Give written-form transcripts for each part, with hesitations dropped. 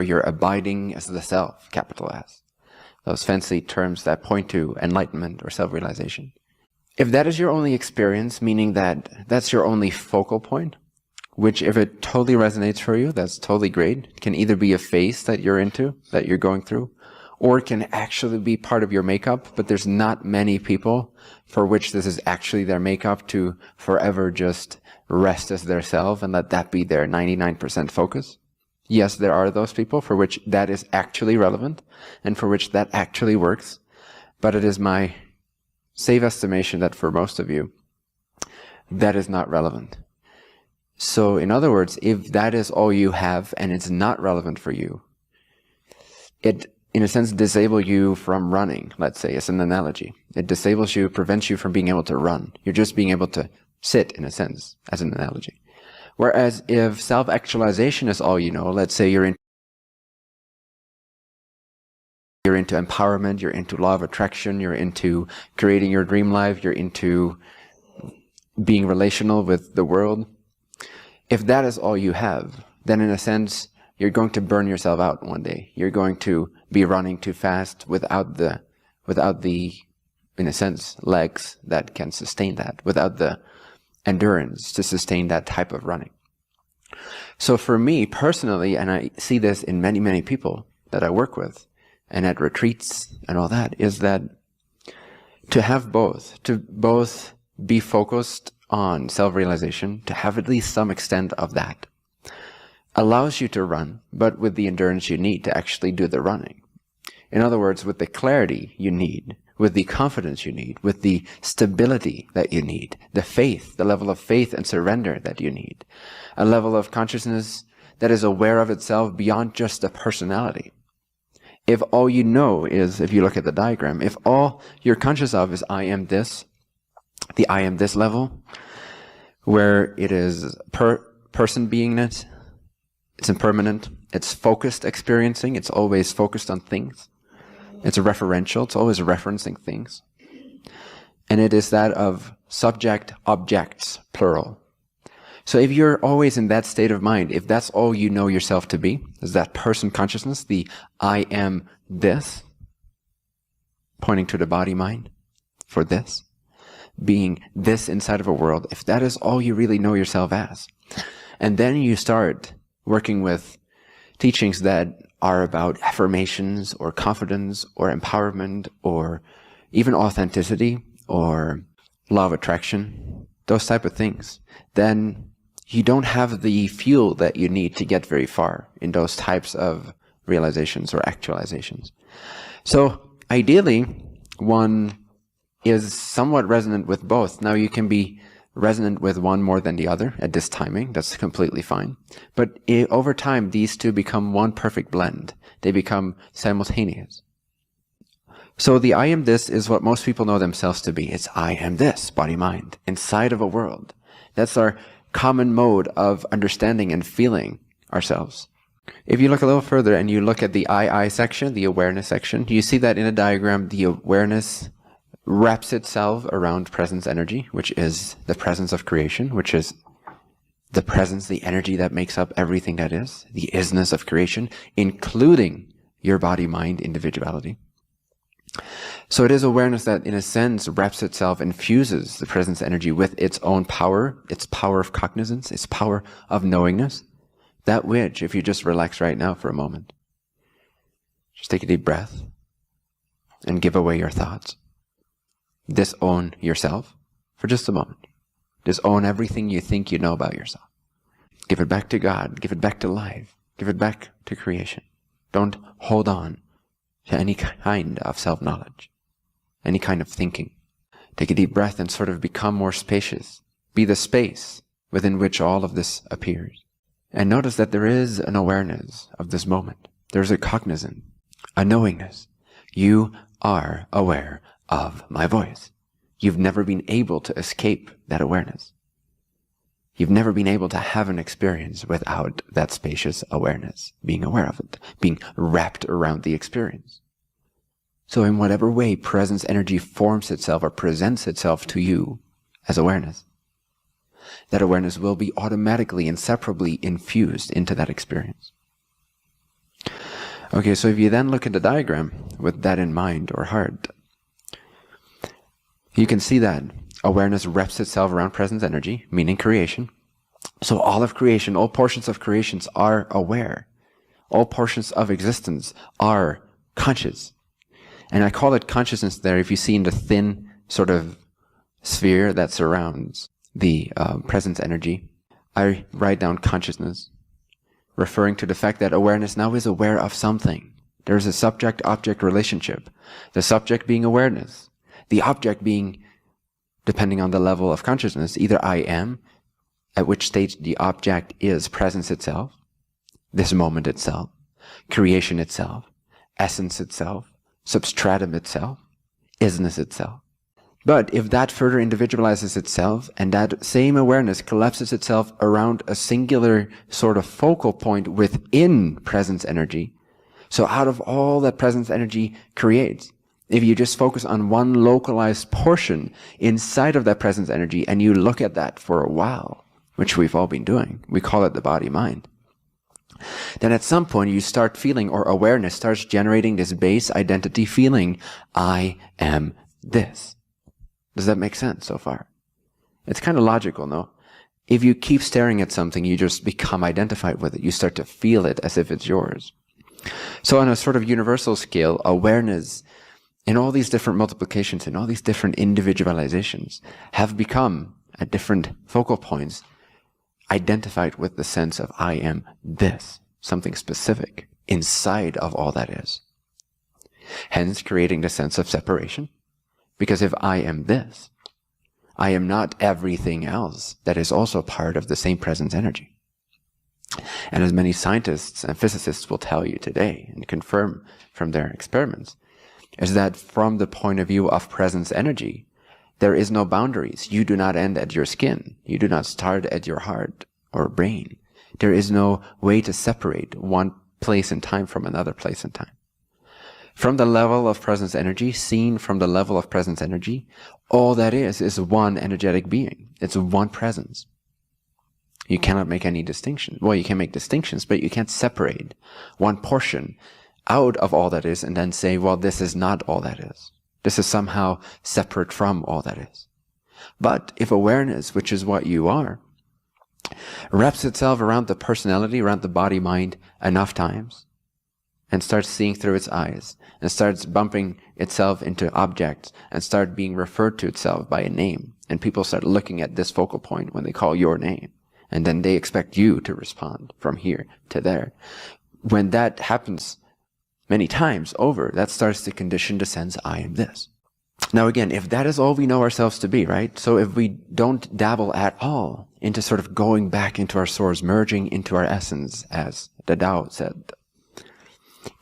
You're abiding as the self, capital S. Those fancy terms that point to enlightenment or self-realization. If that is your only experience, meaning that that's your only focal point, which if it totally resonates for you, that's totally great. It can either be a phase that you're into, that you're going through, or it can actually be part of your makeup, but there's not many people for which this is actually their makeup to forever just rest as their self and let that be their 99% focus. Yes, there are those people for which that is actually relevant and for which that actually works, but it is my safe estimation that for most of you, that is not relevant. So in other words, if that is all you have and it's not relevant for you, it in a sense disables you from running, let's say, as an analogy. It disables you, prevents you from being able to run. You're just being able to sit, in a sense, as an analogy. Whereas if self-actualization is all you know, let's say you're into empowerment, you're into law of attraction, you're into creating your dream life, you're into being relational with the world. If that is all you have, then in a sense, you're going to burn yourself out one day. You're going to be running too fast without the, in a sense, legs that can sustain that, without the endurance to sustain that type of running. So for me personally, and I see this in many, many people that I work with and at retreats and all that, is that to have both, to both be focused on self-realization, to have at least some extent of that, allows you to run, but with the endurance you need to actually do the running. In other words, with the clarity you need, with the confidence you need, with the stability that you need, the faith, the level of faith and surrender that you need, a level of consciousness that is aware of itself beyond just a personality. If all you know is, if you look at the diagram, if all you're conscious of is I am this, the I am this level, where it is person beingness, it's impermanent, it's focused experiencing, it's always focused on things. It's referential, it's always referencing things. And it is that of subject objects, plural. So if you're always in that state of mind, if that's all you know yourself to be, is that person consciousness, the I am this, pointing to the body mind for this, being this inside of a world, if that is all you really know yourself as, and then you start working with teachings that are about affirmations or confidence or empowerment or even authenticity or law of attraction, those type of things, then you don't have the fuel that you need to get very far in those types of realizations or actualizations. So ideally, one is somewhat resonant with both. Now you can be resonant with one more than the other at this timing. That's completely fine. But over time, these two become one perfect blend. They become simultaneous. So the I am this is what most people know themselves to be. It's I am this, body-mind, inside of a world. That's our common mode of understanding and feeling ourselves. If you look a little further and you look at the I section, the awareness section, you see that in a diagram, the awareness wraps itself around presence energy, which is the presence of creation, which is the presence, the energy that makes up everything that is, the isness of creation, including your body-mind individuality. So it is awareness that, in a sense, wraps itself, infuses the presence energy with its own power, its power of cognizance, its power of knowingness, that which, if you just relax right now for a moment, just take a deep breath and give away your thoughts. Disown yourself for just a moment. Disown everything you think you know about yourself. Give it back to God. Give it back to life. Give it back to creation. Don't hold on to any kind of self-knowledge, any kind of thinking. Take a deep breath and sort of become more spacious. Be the space within which all of this appears. And notice that there is an awareness of this moment. There's a cognizance, a knowingness. You are aware of my voice. You've never been able to escape that awareness. You've never been able to have an experience without that spacious awareness, being aware of it, being wrapped around the experience. So in whatever way presence energy forms itself or presents itself to you as awareness, that awareness will be automatically, inseparably infused into that experience. Okay, so if you then look at the diagram with that in mind or heart, you can see that awareness wraps itself around presence energy, meaning creation. So all of creation, all portions of creations are aware. All portions of existence are conscious. And I call it consciousness there, if you see in the thin sort of sphere that surrounds the presence energy, I write down consciousness, referring to the fact that awareness now is aware of something. There is a subject-object relationship. The subject being awareness. The object being, depending on the level of consciousness, either I am, at which stage the object is presence itself, this moment itself, creation itself, essence itself, substratum itself, isness itself. But if that further individualizes itself and that same awareness collapses itself around a singular sort of focal point within presence energy, so out of all that presence energy creates, if you just focus on one localized portion inside of that presence energy and you look at that for a while, which we've all been doing, we call it the body-mind, then at some point you start feeling, or awareness starts generating this base identity feeling, I am this. Does that make sense so far? It's kind of logical, no? If you keep staring at something, you just become identified with it. You start to feel it as if it's yours. So on a sort of universal scale, awareness in all these different multiplications, in all these different individualizations, have become, at different focal points, identified with the sense of I am this, something specific inside of all that is. Hence creating the sense of separation. Because if I am this, I am not everything else that is also part of the same presence energy. And as many scientists and physicists will tell you today and confirm from their experiments, is that from the point of view of presence energy, there is no boundaries. You do not end at your skin. You do not start at your heart or brain. There is no way to separate one place in time from another place in time. From the level of presence energy, seen from the level of presence energy, all that is one energetic being. It's one presence. You cannot make any distinction. Well, you can make distinctions, but you can't separate one portion out of all that is and then say, well, this is not all that is. This is somehow separate from all that is. But if awareness, which is what you are, wraps itself around the personality, around the body-mind enough times, and starts seeing through its eyes, and starts bumping itself into objects, and start being referred to itself by a name, and people start looking at this focal point when they call your name, and then they expect you to respond from here to there. When that happens many times over, that starts to condition the sense, I am this. Now again, if that is all we know ourselves to be, right? So if we don't dabble at all into sort of going back into our source, merging into our essence, as the Tao said,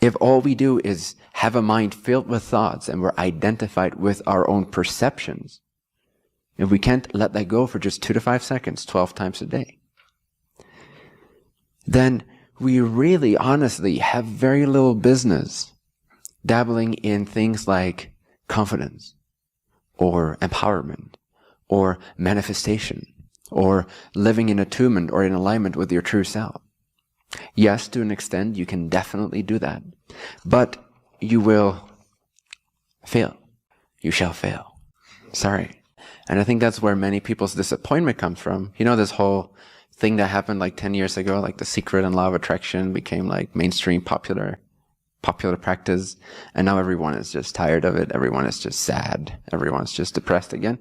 if all we do is have a mind filled with thoughts and we're identified with our own perceptions, if we can't let that go for just 2 to 5 seconds, 12 times a day, then we really honestly have very little business dabbling in things like confidence or empowerment or manifestation or living in attunement or in alignment with your true self. Yes, to an extent, you can definitely do that. But you will fail. You shall fail. Sorry. And I think that's where many people's disappointment comes from. You know, this whole thing that happened like 10 years ago, like The Secret and Law of Attraction became like mainstream popular practice. And now everyone is just tired of it. Everyone is just sad. Everyone's just depressed again.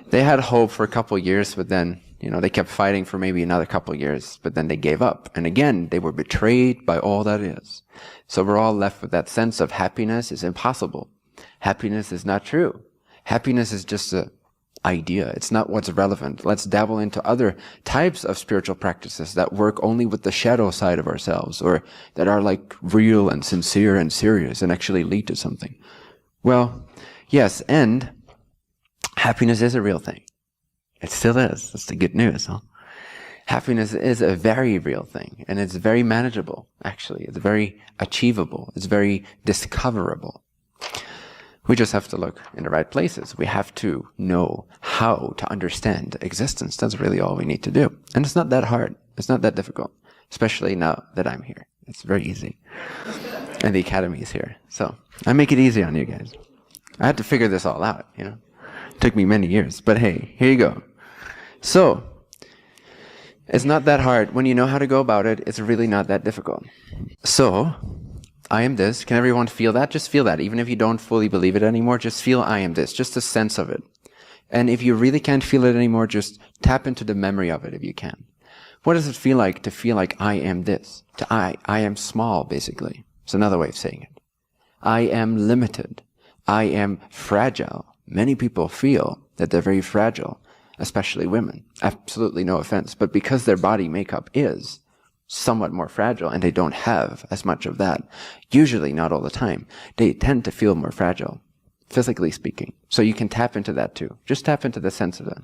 They had hope for a couple of years, but then, you know, they kept fighting for maybe another couple of years, but then they gave up. And again, they were betrayed by all that is. So we're all left with that sense of happiness is impossible. Happiness is not true. Happiness is just an idea. It's not what's relevant. Let's dabble into other types of spiritual practices that work only with the shadow side of ourselves, or that are like real and sincere and serious and actually lead to something. Well, yes, and happiness is a real thing. It still is. That's the good news, huh? Happiness is a very real thing, and it's very manageable, actually. It's very achievable. It's very discoverable. We just have to look in the right places. We have to know how to understand existence. That's really all we need to do. And it's not that hard. It's not that difficult, especially now that I'm here. It's very easy. And the academy is here. So I make it easy on you guys. I had to figure this all out, you know. It took me many years, but hey, here you go. So it's not that hard. When you know how to go about it, it's really not that difficult. So I am this. Can everyone feel that? Just feel that. Even if you don't fully believe it anymore, just feel I am this. Just a sense of it. And if you really can't feel it anymore, just tap into the memory of it if you can. What does it feel like to feel like I am this? I am small, basically. It's another way of saying it. I am limited. I am fragile. Many people feel that they're very fragile, especially women. Absolutely no offense. But because their body makeup is somewhat more fragile and they don't have as much of that, usually not all the time, they tend to feel more fragile, physically speaking. So you can tap into that too. Just tap into the sense of that.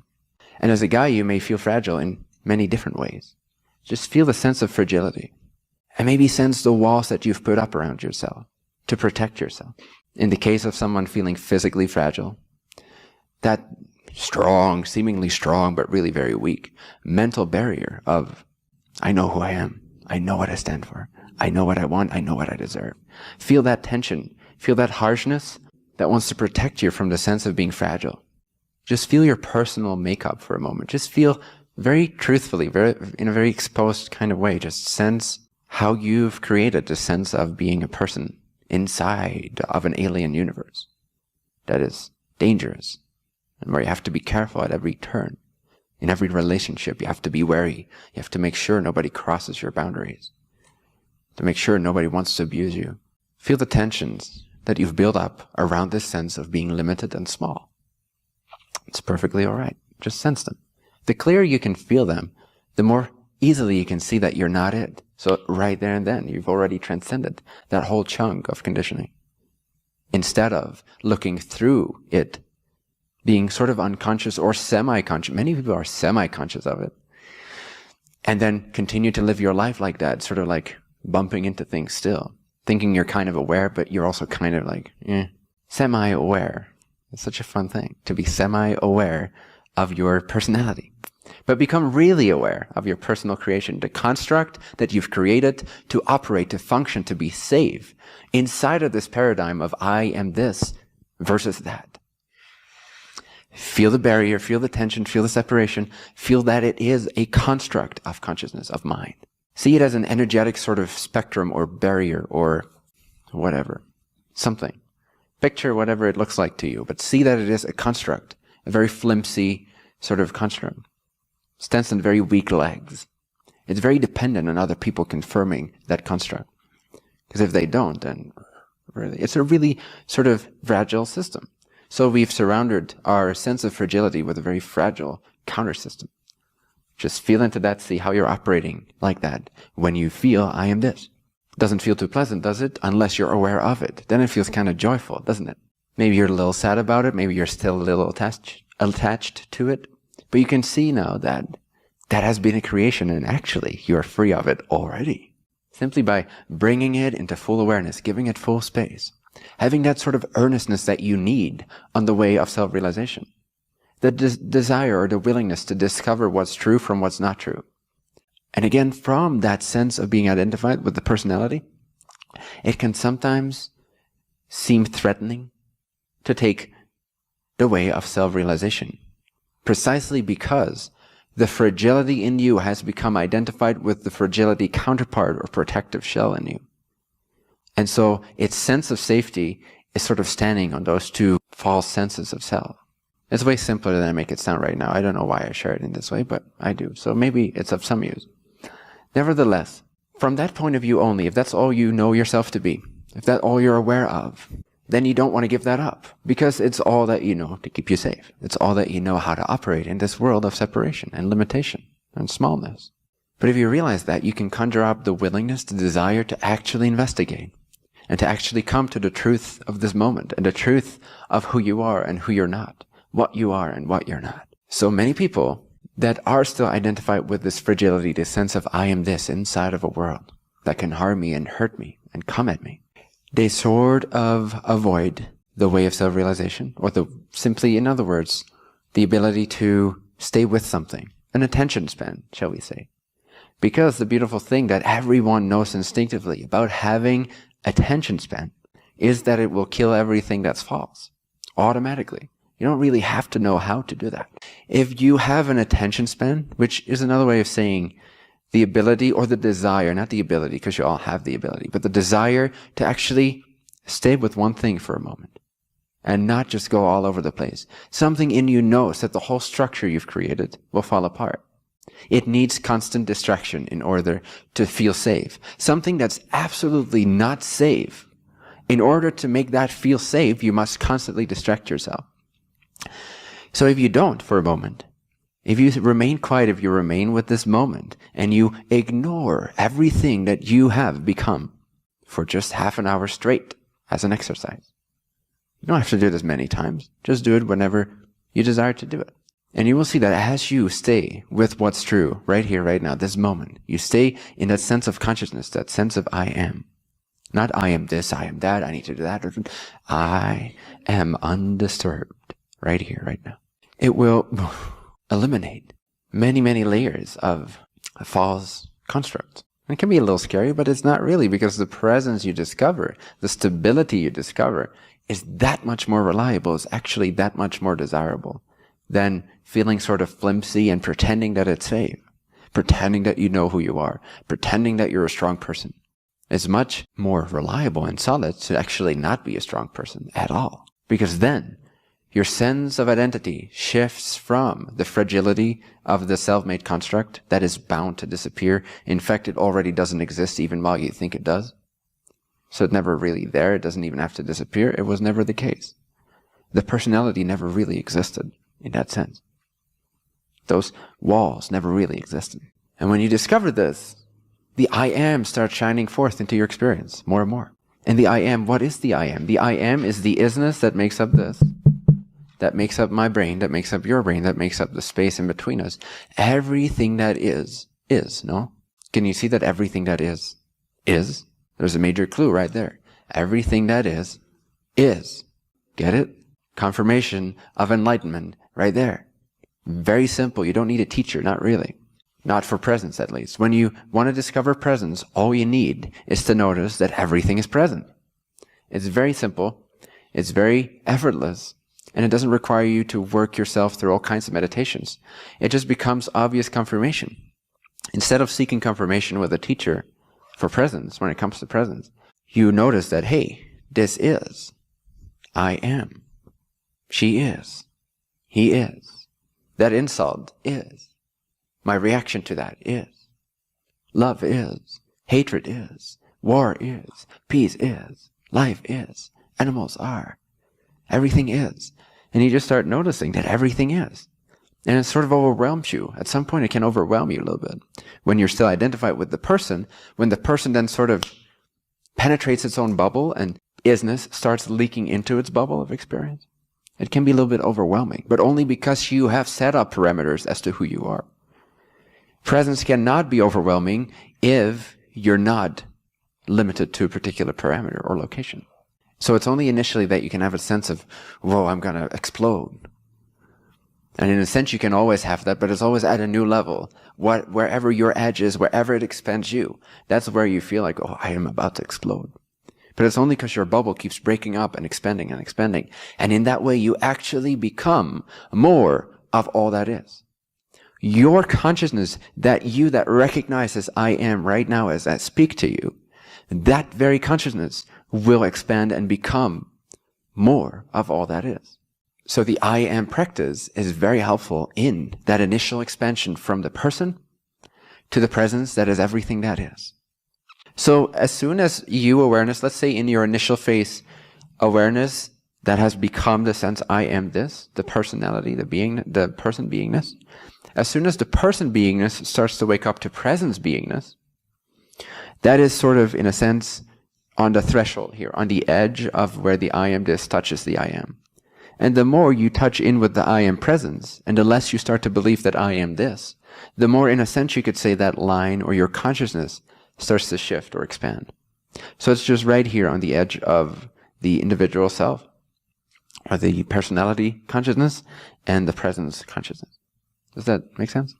And as a guy, you may feel fragile in many different ways. Just feel the sense of fragility. And maybe sense the walls that you've put up around yourself to protect yourself. In the case of someone feeling physically fragile, that strong, seemingly strong, but really very weak mental barrier of, I know who I am. I know what I stand for. I know what I want. I know what I deserve. Feel that tension. Feel that harshness that wants to protect you from the sense of being fragile. Just feel your personal makeup for a moment. Just feel very truthfully, in a very exposed kind of way. Just sense how you've created the sense of being a person inside of an alien universe that is dangerous and where you have to be careful at every turn. In every relationship, you have to be wary. You have to make sure nobody crosses your boundaries, to make sure nobody wants to abuse you. Feel the tensions that you've built up around this sense of being limited and small. It's perfectly all right. Just sense them. The clearer you can feel them, the more easily you can see that you're not it. So right there and then, you've already transcended that whole chunk of conditioning. Instead of looking through it, being sort of unconscious or semi-conscious. Many people are semi-conscious of it. And then continue to live your life like that, sort of like bumping into things still. Thinking you're kind of aware, but you're also kind of like, semi-aware. It's such a fun thing, to be semi-aware of your personality. But become really aware of your personal creation, the construct that you've created to operate, to function, to be safe inside of this paradigm of I am this versus that. Feel the barrier, feel the tension, feel the separation, feel that it is a construct of consciousness, of mind. See it as an energetic sort of spectrum or barrier or whatever, something. Picture whatever it looks like to you, but see that it is a construct, a very flimsy sort of construct. Stands on very weak legs. It's very dependent on other people confirming that construct. Because if they don't, then really, it's a really sort of fragile system. So we've surrounded our sense of fragility with a very fragile counter system. Just feel into that, see how you're operating like that when you feel I am this. Doesn't feel too pleasant, does it? Unless you're aware of it. Then it feels kind of joyful, doesn't it? Maybe you're a little sad about it. Maybe you're still a little attached to it. But you can see now that that has been a creation and actually you are free of it already. Simply by bringing it into full awareness, giving it full space. Having that sort of earnestness that you need on the way of self-realization. The desire or the willingness to discover what's true from what's not true. And again, from that sense of being identified with the personality, it can sometimes seem threatening to take the way of self-realization. Precisely because the fragility in you has become identified with the fragility counterpart or protective shell in you. And so its sense of safety is sort of standing on those two false senses of self. It's way simpler than I make it sound right now. I don't know why I share it in this way, but I do. So maybe it's of some use. Nevertheless, from that point of view only, if that's all you know yourself to be, if that's all you're aware of, then you don't want to give that up because it's all that you know to keep you safe. It's all that you know how to operate in this world of separation and limitation and smallness. But if you realize that, you can conjure up the willingness, the desire to actually investigate and to actually come to the truth of this moment and the truth of who you are and who you're not, what you are and what you're not. So many people that are still identified with this fragility, this sense of I am this inside of a world that can harm me and hurt me and come at me, they sort of avoid the way of self-realization, or simply, in other words, the ability to stay with something, an attention span, shall we say. Because the beautiful thing that everyone knows instinctively about having attention span is that it will kill everything that's false automatically. You don't really have to know how to do that. If you have an attention span, which is another way of saying the ability or the desire, not the ability, because you all have the ability, but the desire to actually stay with one thing for a moment and not just go all over the place. Something in you knows that the whole structure you've created will fall apart. It needs constant distraction in order to feel safe. Something that's absolutely not safe. In order to make that feel safe, you must constantly distract yourself. So if you don't for a moment, if you remain quiet, if you remain with this moment, and you ignore everything that you have become for just half an hour straight as an exercise. You don't have to do this many times. Just do it whenever you desire to do it. And you will see that as you stay with what's true right here, right now, this moment, you stay in that sense of consciousness, that sense of I am. Not I am this, I am that, I need to do that. I am undisturbed right here, right now. It will eliminate many, many layers of false constructs. It can be a little scary, but it's not really, because the presence you discover, the stability you discover, is that much more reliable, is actually that much more desirable than feeling sort of flimsy and pretending that it's safe, pretending that you know who you are, pretending that you're a strong person. It's much more reliable and solid to actually not be a strong person at all, because then your sense of identity shifts from the fragility of the self-made construct that is bound to disappear. In fact, it already doesn't exist even while you think it does. So it's never really there. It doesn't even have to disappear. It was never the case. The personality never really existed in that sense. Those walls never really existed. And when you discover this, the I am starts shining forth into your experience more and more. And the I am, what is the I am? The I am is the isness that makes up this, that makes up my brain, that makes up your brain, that makes up the space in between us. Everything that is, no? Can you see that everything that is? There's a major clue right there. Everything that is. Get it? Confirmation of enlightenment right there. Very simple. You don't need a teacher, not really. Not for presence, at least. When you want to discover presence, all you need is to notice that everything is present. It's very simple. It's very effortless. And it doesn't require you to work yourself through all kinds of meditations. It just becomes obvious confirmation. Instead of seeking confirmation with a teacher for presence, when it comes to presence, you notice that, hey, this is. I am. She is. He is. That insult is. My reaction to that is. Love is. Hatred is. War is. Peace is. Life is. Animals are. Everything is. And you just start noticing that everything is. And it sort of overwhelms you. At some point it can overwhelm you a little bit. When you're still identified with the person, when the person then sort of penetrates its own bubble and isness starts leaking into its bubble of experience, it can be a little bit overwhelming, but only because you have set up parameters as to who you are. Presence cannot be overwhelming if you're not limited to a particular parameter or location. So it's only initially that you can have a sense of, whoa, I'm going to explode. And in a sense, you can always have that, but it's always at a new level. Wherever your edge is, wherever it expands you, that's where you feel like, oh, I am about to explode. But it's only because your bubble keeps breaking up and expanding and expanding. And in that way, you actually become more of all that is. Your consciousness, that recognizes I am right now as I speak to you, that very consciousness will expand and become more of all that is. So the I am practice is very helpful in that initial expansion from the person to the presence that is everything that is. So as soon as you awareness, let's say in your initial phase, awareness that has become the sense I am this, the personality, the person beingness, as soon as the person beingness starts to wake up to presence beingness, that is sort of, in a sense, on the threshold here, on the edge of where the I am this touches the I am. And the more you touch in with the I am presence, and the less you start to believe that I am this, the more, in a sense, you could say that line or your consciousness starts to shift or expand. So it's just right here on the edge of the individual self, or the personality consciousness, and the presence consciousness. Does that make sense?